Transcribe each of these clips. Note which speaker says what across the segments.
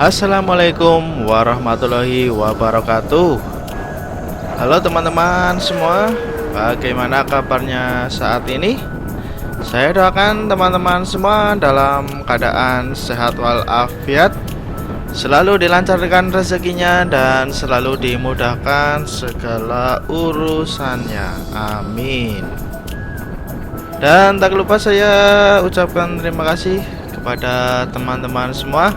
Speaker 1: Assalamualaikum warahmatullahi wabarakatuh. Halo teman-teman semua, bagaimana kabarnya saat ini? Saya doakan teman-teman semua dalam keadaan sehat walafiat, selalu dilancarkan rezekinya dan selalu dimudahkan segala urusannya. Amin. Dan tak lupa saya ucapkan terima kasih kepada teman-teman semua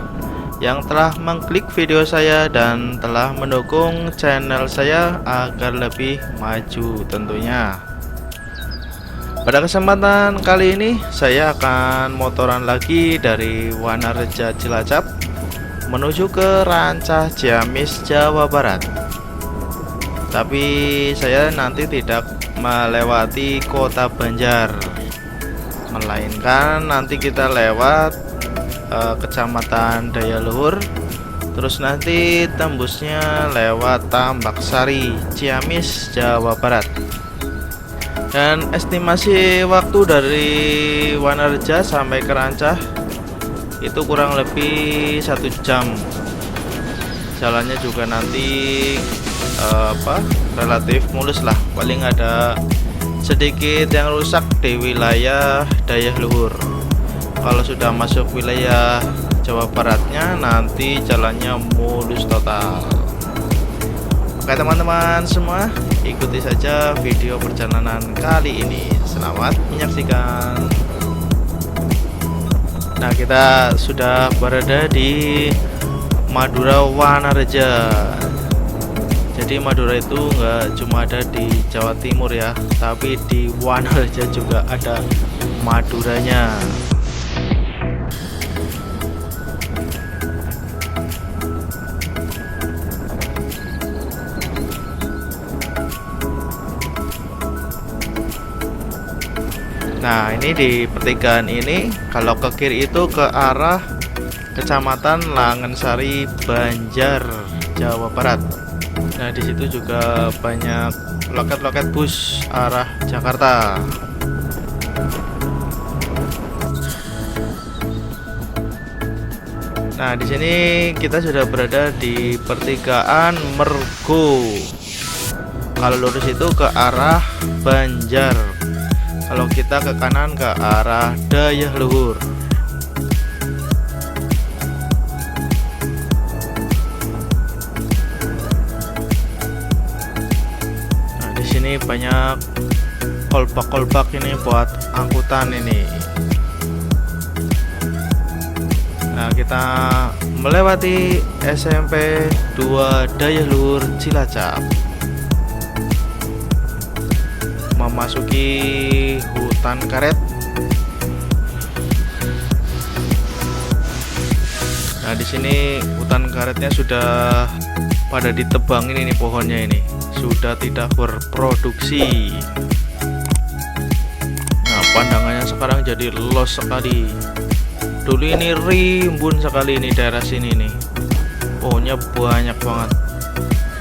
Speaker 1: yang telah mengklik video saya dan telah mendukung channel saya agar lebih maju tentunya. Pada kesempatan kali ini saya akan motoran lagi dari Wanareja Cilacap menuju ke Rancah Ciamis, Jawa Barat. Tapi saya nanti tidak melewati kota Banjar, melainkan nanti kita lewat Kecamatan Daya Luhur, terus nanti tembusnya lewat Tambak Sari, Ciamis, Jawa Barat. Dan estimasi waktu dari Wanareja sampai ke Rancah itu kurang lebih 1 jam. Jalannya juga nanti relatif mulus lah, paling ada sedikit yang rusak di wilayah Daya Luhur. Kalau sudah masuk wilayah Jawa Baratnya nanti jalannya mulus total. Oke teman-teman semua, ikuti saja video perjalanan kali ini. Selamat menyaksikan. Nah, kita sudah berada di Madura Wanareja. Jadi Madura itu nggak cuma ada di Jawa Timur ya, tapi di Wanareja juga ada Maduranya. Nah, ini di pertigaan ini kalau ke kiri itu ke arah Kecamatan Langensari, Banjar, Jawa Barat. Nah, di situ juga banyak loket-loket bus arah Jakarta. Nah, di sini kita sudah berada di pertigaan Mergo. Kalau lurus itu ke arah Banjar. Kalau kita ke kanan ke arah Daya Luhur. Nah, di sini banyak kolbak-kolbak ini buat angkutan ini. Nah, kita melewati SMP 2 Daya Luhur Cilacap, memasuki hutan karet. Nah, di sini hutan karetnya sudah pada ditebangin ini, pohonnya ini sudah tidak berproduksi. Nah, pandangannya sekarang jadi los sekali. Dulu ini rimbun sekali ini daerah sini nih, pohonnya banyak banget,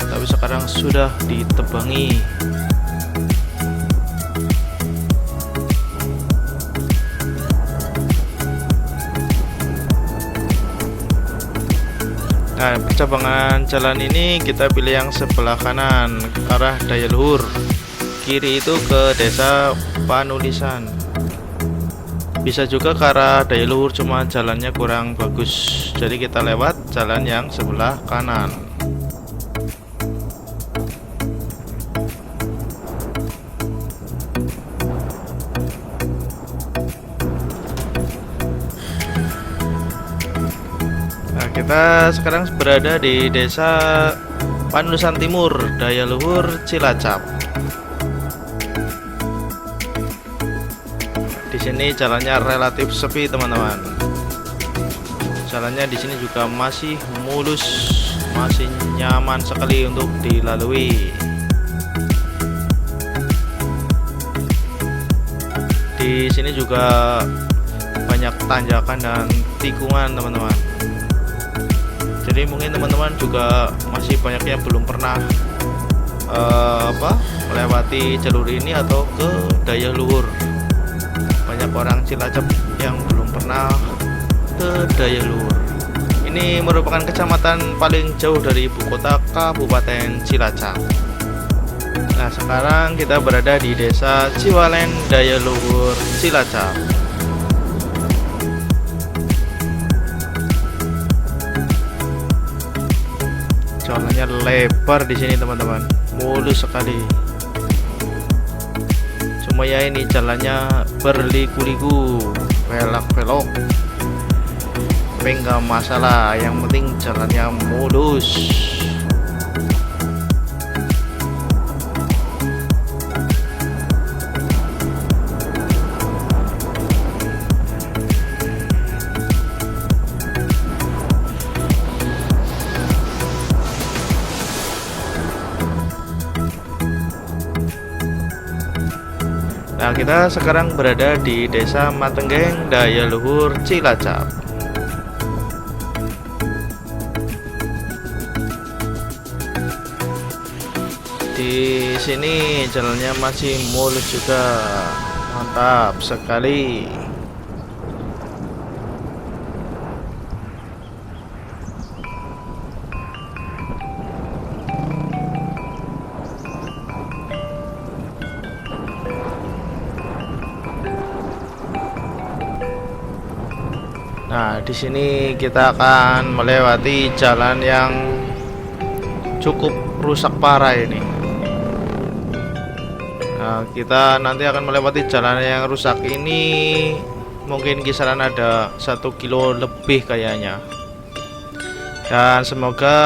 Speaker 1: tapi sekarang sudah ditebangi. Nah, percabangan jalan ini kita pilih yang sebelah kanan ke arah Daya Luhur, kiri itu ke Desa Panulisan. Bisa juga ke arah Daya Luhur, cuma jalannya kurang bagus, jadi kita lewat jalan yang sebelah kanan. Kita sekarang berada di Desa Panulisan Timur, Daya Luhur, Cilacap. Di sini jalannya relatif sepi, teman-teman. Jalannya di sini juga masih mulus, masih nyaman sekali untuk dilalui. Di sini juga banyak tanjakan dan tikungan, teman-teman. Jadi mungkin teman-teman juga masih banyak yang belum pernah melewati jalur ini atau ke Daya Luhur. Banyak orang Cilacap yang belum pernah ke Daya Luhur. ini merupakan kecamatan paling jauh dari ibu kota Kabupaten Cilacap. Nah, sekarang kita berada di Desa Ciwalen, Daya Luhur, Cilacap. Jalannya lebar di sini teman-teman, mulus sekali. Cuma ya ini jalannya berliku-liku, belok-belok. Tapi nggak masalah, yang penting jalannya mulus. Nah, kita sekarang berada di Desa Matenggeng, Daya Luhur, Cilacap. Di sini jalannya masih mulus juga, mantap sekali. Nah, di sini kita akan melewati jalan yang cukup rusak parah ini. Nah, kita nanti akan melewati jalan yang rusak ini, mungkin kisaran ada 1 kilo lebih kayaknya. Dan semoga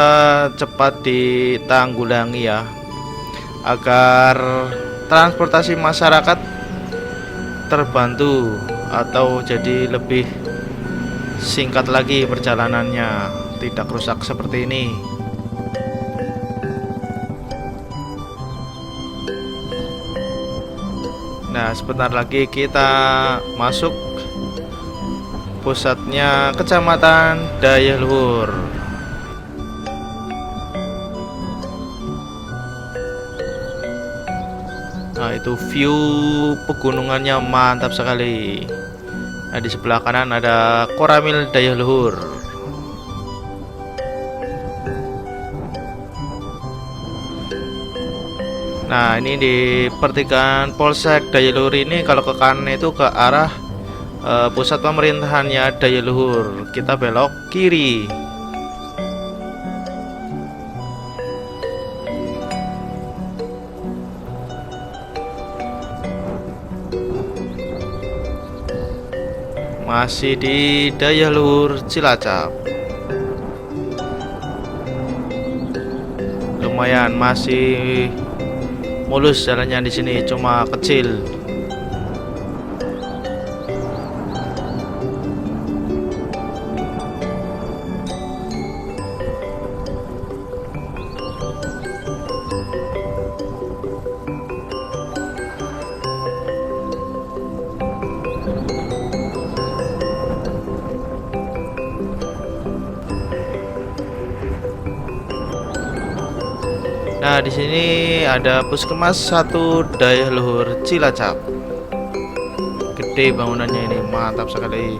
Speaker 1: cepat ditanggulangi ya, agar transportasi masyarakat terbantu atau jadi lebih singkat lagi perjalanannya, tidak rusak seperti ini. Nah, sebentar lagi kita masuk pusatnya Kecamatan Daya Luhur. Nah, itu view pegunungannya mantap sekali. Nah, di sebelah kanan ada Koramil Daya Luhur. Nah, ini di pertigaan Polsek Daya Luhur ini, kalau ke kanan itu ke arah pusat pemerintahannya Daya Luhur. Kita belok kiri. Masih di Daya Luhur, Cilacap. Lumayan masih mulus jalannya di sini, cuma kecil. Nah, di sini ada Puskesmas 1 Daya Luhur, Cilacap. Gede bangunannya ini, mantap sekali.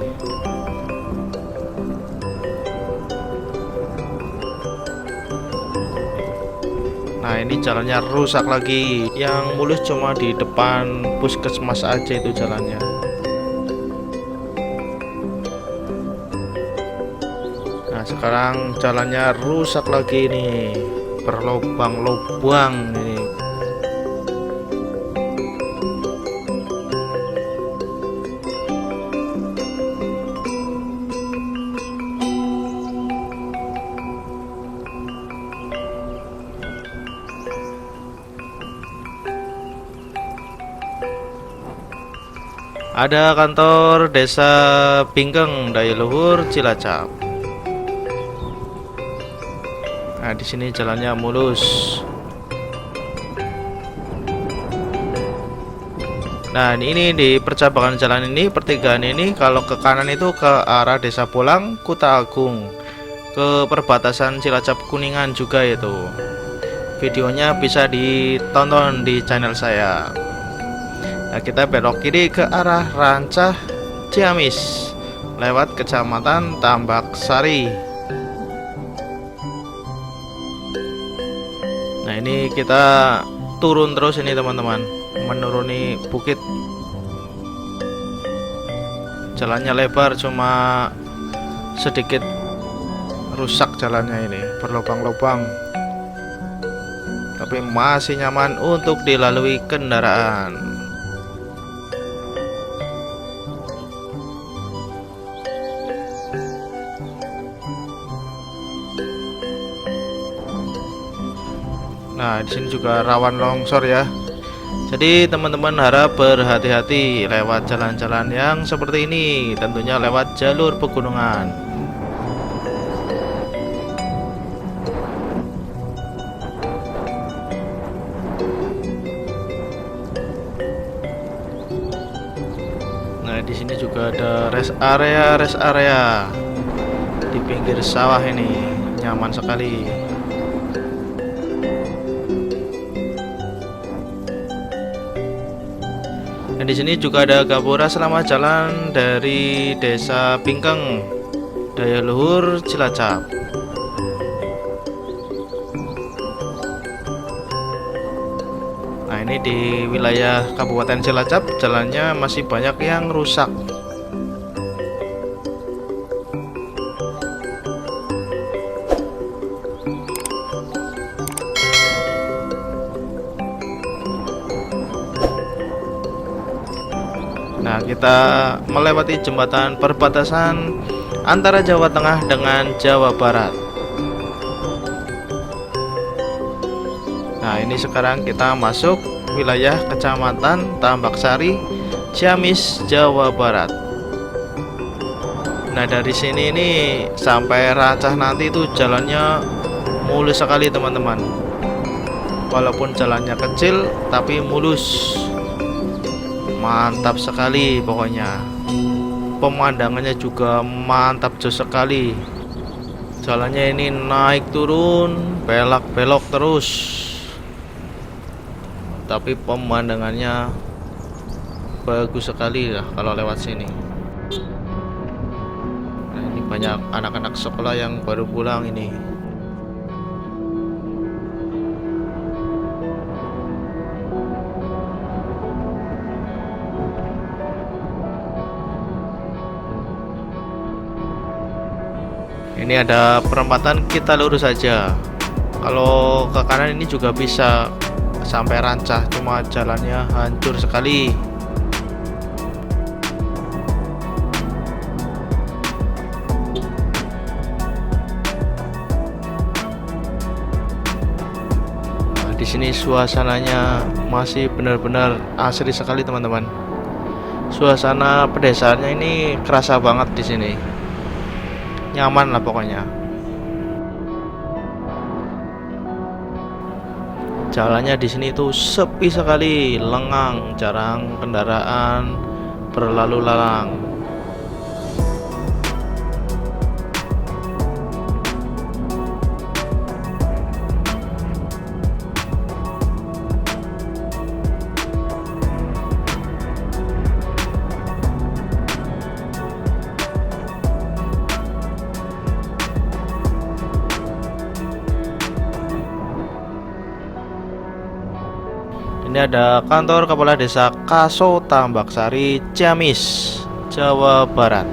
Speaker 1: Nah, ini jalannya rusak lagi. Yang mulus cuma di depan puskesmas aja itu jalannya. Nah, sekarang jalannya rusak lagi nih, berlubang-lubang ini. Ada kantor Desa Pingkeng, Daya Luhur, Cilacap. Nah, di sini jalannya mulus. Nah, ini di percabangan jalan ini, pertigaan ini, kalau ke kanan itu ke arah Desa Pulang, Kuta Agung, ke perbatasan Cilacap Kuningan juga itu. Videonya bisa ditonton di channel saya. Nah, kita belok kiri ke arah Rancah, Ciamis, lewat Kecamatan Tambak Sari. Nah, ini kita turun terus ini teman-teman, menuruni bukit. Jalannya lebar, cuma sedikit rusak jalannya ini, berlubang-lubang. Tapi masih nyaman untuk dilalui kendaraan. Nah, di sini juga rawan longsor ya. Jadi teman-teman harap berhati-hati lewat jalan-jalan yang seperti ini, tentunya lewat jalur pegunungan. Nah, di sini juga ada rest area di pinggir sawah ini, nyaman sekali. Dan di sini juga ada gapura selama jalan dari Desa Pingkeng, Daya Luhur, Cilacap. Nah, ini di wilayah Kabupaten Cilacap jalannya masih banyak yang rusak. Nah, kita melewati jembatan perbatasan antara Jawa Tengah dengan Jawa Barat. Nah, ini sekarang kita masuk wilayah Kecamatan Tambaksari, Ciamis, Jawa Barat. Nah, dari sini ini sampai Rancah nanti itu jalannya mulus sekali teman-teman. Walaupun jalannya kecil tapi mulus. Mantap sekali pokoknya. Pemandangannya juga mantap jos sekali. Jalannya ini naik turun, belok-belok terus. Tapi pemandangannya bagus sekali lah kalau lewat sini. Nah, ini banyak anak-anak sekolah yang baru pulang ini. Ini ada perempatan, kita lurus saja. Kalau ke kanan ini juga bisa sampai Rancah, cuma jalannya hancur sekali. Nah, di sini suasananya masih benar-benar asri sekali teman-teman. Suasana pedesaannya ini kerasa banget di sini. Nyaman lah pokoknya. Jalannya di sini tuh sepi sekali, lengang, jarang kendaraan berlalu lalang. Ini ada kantor Kepala Desa Kaso Tambaksari, Ciamis, Jawa Barat.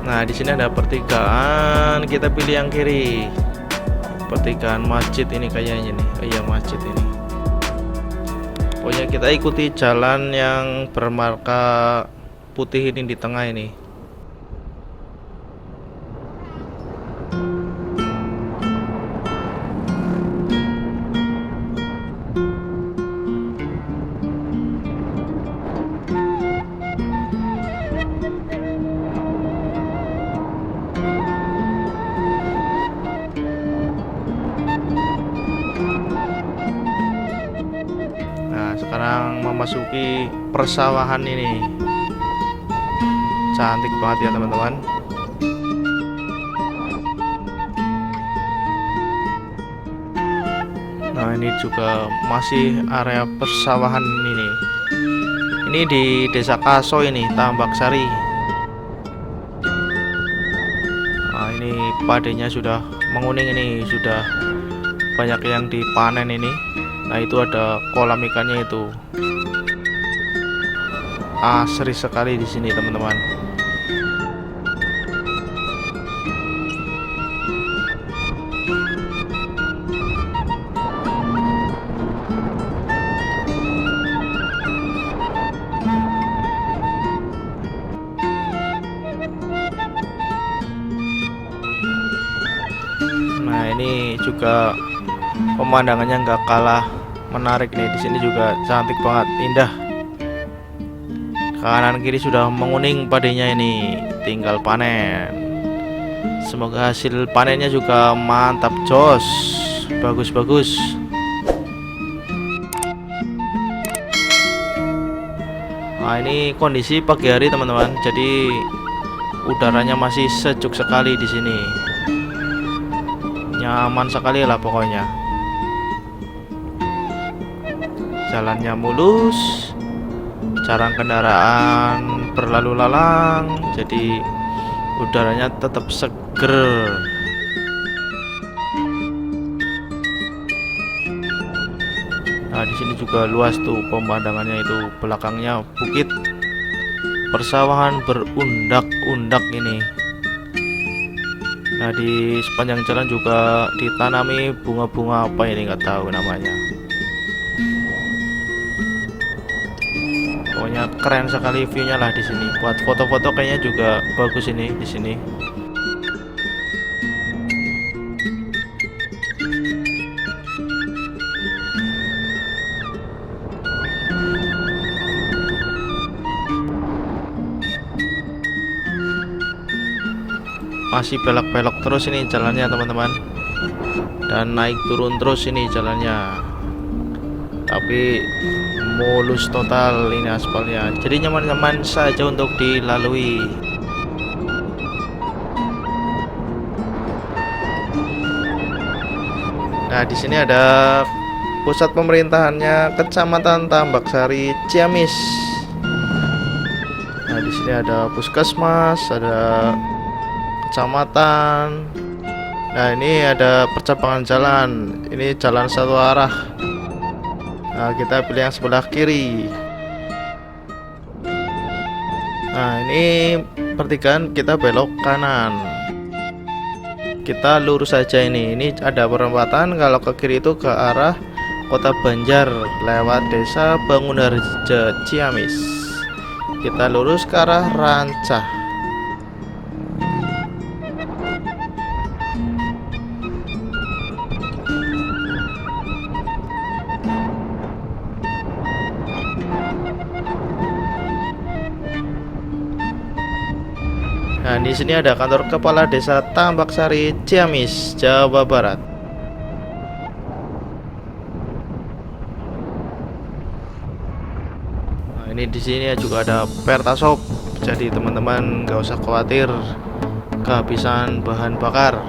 Speaker 1: Nah, di sini ada pertigaan, kita pilih yang kiri. Pertigaan masjid ini kayaknya nih. Iya, masjid ini. Pokoknya kita ikuti jalan yang bermarka putih ini di tengah ini. Sekarang memasuki persawahan ini. cantik banget ya teman-teman. Nah ini juga masih area persawahan ini. Ini di Desa Kaso ini, Tambak Sari. Nah ini padenya sudah menguning, ini sudah banyak yang dipanen ini. Nah itu ada kolam ikannya itu. Asri sekali di sini teman-teman. Nah ini juga pemandangannya nggak kalah menarik nih. Di sini juga cantik banget, indah. Kanan kiri sudah menguning padenya ini, tinggal panen. Semoga hasil panennya juga mantap jos, bagus-bagus. Nah ini kondisi pagi hari teman-teman, jadi udaranya masih sejuk sekali di sini. Nyaman sekali lah pokoknya. Jalannya mulus, jarang kendaraan berlalu lalang, jadi udaranya tetap seger. Nah di sini juga luas tuh pemandangannya, itu belakangnya bukit, persawahan berundak-undak ini. Nah di sepanjang jalan juga ditanami bunga-bunga apa ini, nggak tahu namanya. Pokoknya keren sekali viewnya lah di sini. Buat foto-foto kayaknya juga bagus ini di sini. Masih belok-belok terus ini jalannya teman-teman, dan naik turun terus ini jalannya, tapi mulus total ini aspalnya, jadi nyaman-nyaman saja untuk dilalui. Nah di sini ada pusat pemerintahannya Kecamatan Tambak Sari, Ciamis. Nah di sini ada puskesmas, ada kecamatan. Nah ini ada percabangan jalan, ini jalan satu arah. Nah kita pilih yang sebelah kiri. Nah ini pertigaan, kita belok kanan. Kita lurus saja ini ada perempatan. Kalau ke kiri itu ke arah Kota Banjar lewat Desa Bangunarja, Ciamis. Kita lurus ke arah Rancah. Nah, di sini ada kantor kepala desa Tambak Sari, Ciamis, Jawa Barat. Nah, ini di sini juga ada Pertasop. Jadi teman-teman nggak usah khawatir kehabisan bahan bakar.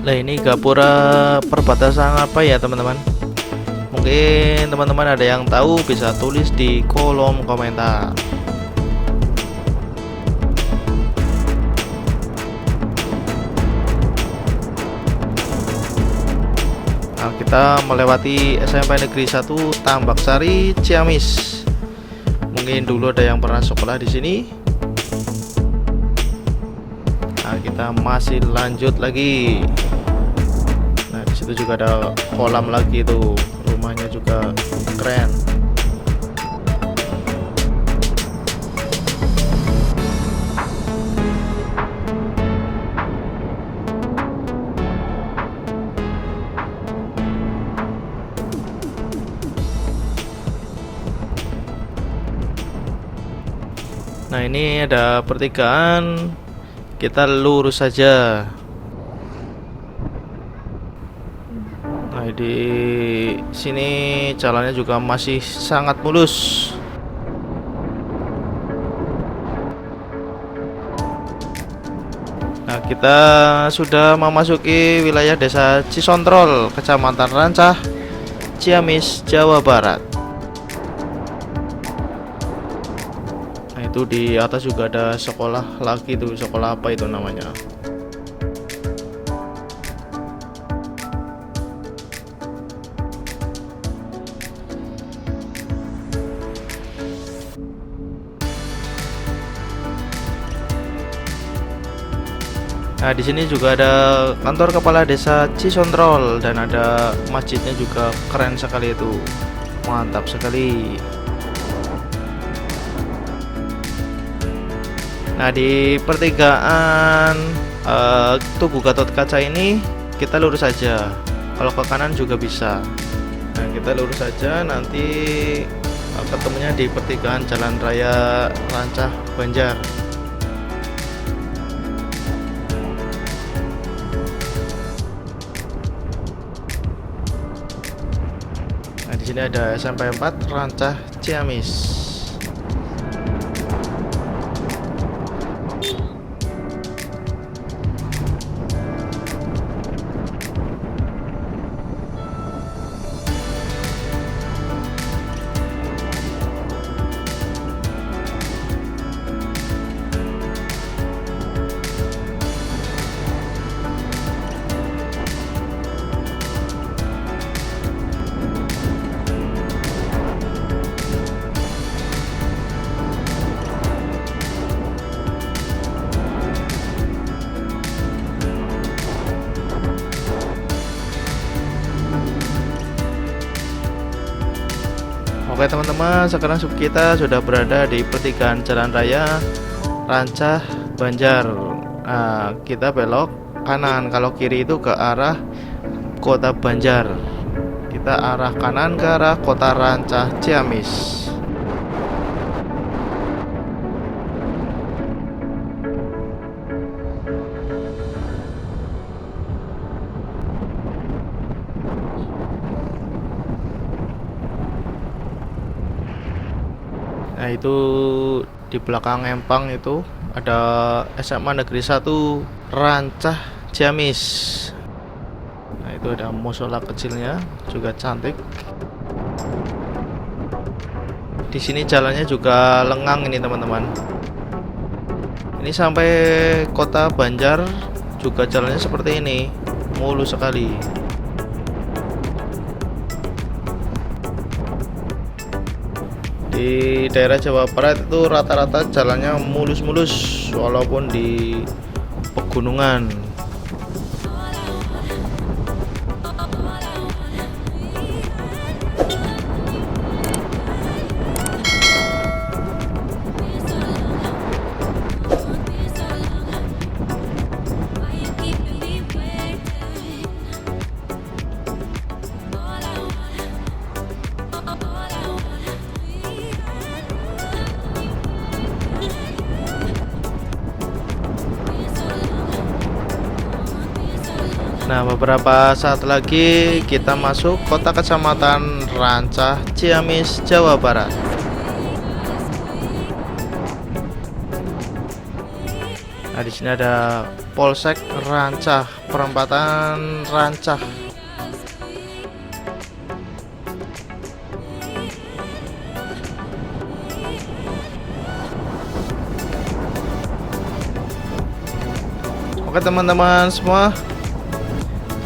Speaker 1: Nah ini gapura perbatasan apa ya teman-teman? Mungkin teman-teman ada yang tahu, bisa tulis di kolom komentar. Nah kita melewati SMP Negeri 1 Tambak Sari, Ciamis. Mungkin dulu ada yang pernah sekolah di sini. Nah kita masih lanjut lagi. Nah disitu juga ada kolam lagi tuh, rumahnya juga keren. ini ada pertigaan, kita lurus saja. Nah, di sini jalannya juga masih sangat mulus. Nah, kita sudah memasuki wilayah Desa Cisontrol, Kecamatan Rancah, Ciamis, Jawa Barat. Nah, itu di atas juga ada sekolah lagi tuh, sekolah apa itu namanya? Nah, di sini juga ada kantor kepala desa Cisontrol dan ada masjidnya juga, keren sekali itu. Mantap sekali. Nah, di pertigaan Tugu Gatot Kaca ini kita lurus saja. Kalau ke kanan juga bisa. Nah, kita lurus saja, nanti ketemunya di pertigaan Jalan Raya Rancah Banjar. Di sini ada SMP 4 Rancah Ciamis. Oke teman-teman, sekarang kita sudah berada di pertigaan Jalan Raya Rancah Banjar. Nah, kita belok kanan, kalau kiri itu ke arah Kota Banjar. Kita arah kanan ke arah Kota Rancah Ciamis. Nah, itu di belakang empang itu ada SMA Negeri 1 Rancah Ciamis. Nah, itu ada musola kecilnya juga cantik. Di sini jalannya juga lengang ini teman-teman. Ini sampai Kota Banjar juga jalannya seperti ini, mulus sekali. Di daerah Jawa Barat itu rata-rata jalannya mulus-mulus walaupun di pegunungan. Nah, beberapa saat lagi kita masuk kota kecamatan Rancah, Ciamis, Jawa Barat. Nah, di sini ada Polsek Rancah, perempatan Rancah. Oke teman-teman semua,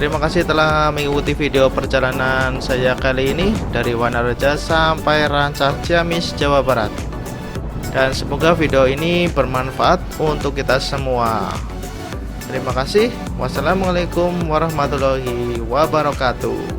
Speaker 1: terima kasih telah mengikuti video perjalanan saya kali ini dari Wanareja sampai Rancah Ciamis, Jawa Barat. Dan semoga video ini bermanfaat untuk kita semua. Terima kasih. Wassalamualaikum warahmatullahi wabarakatuh.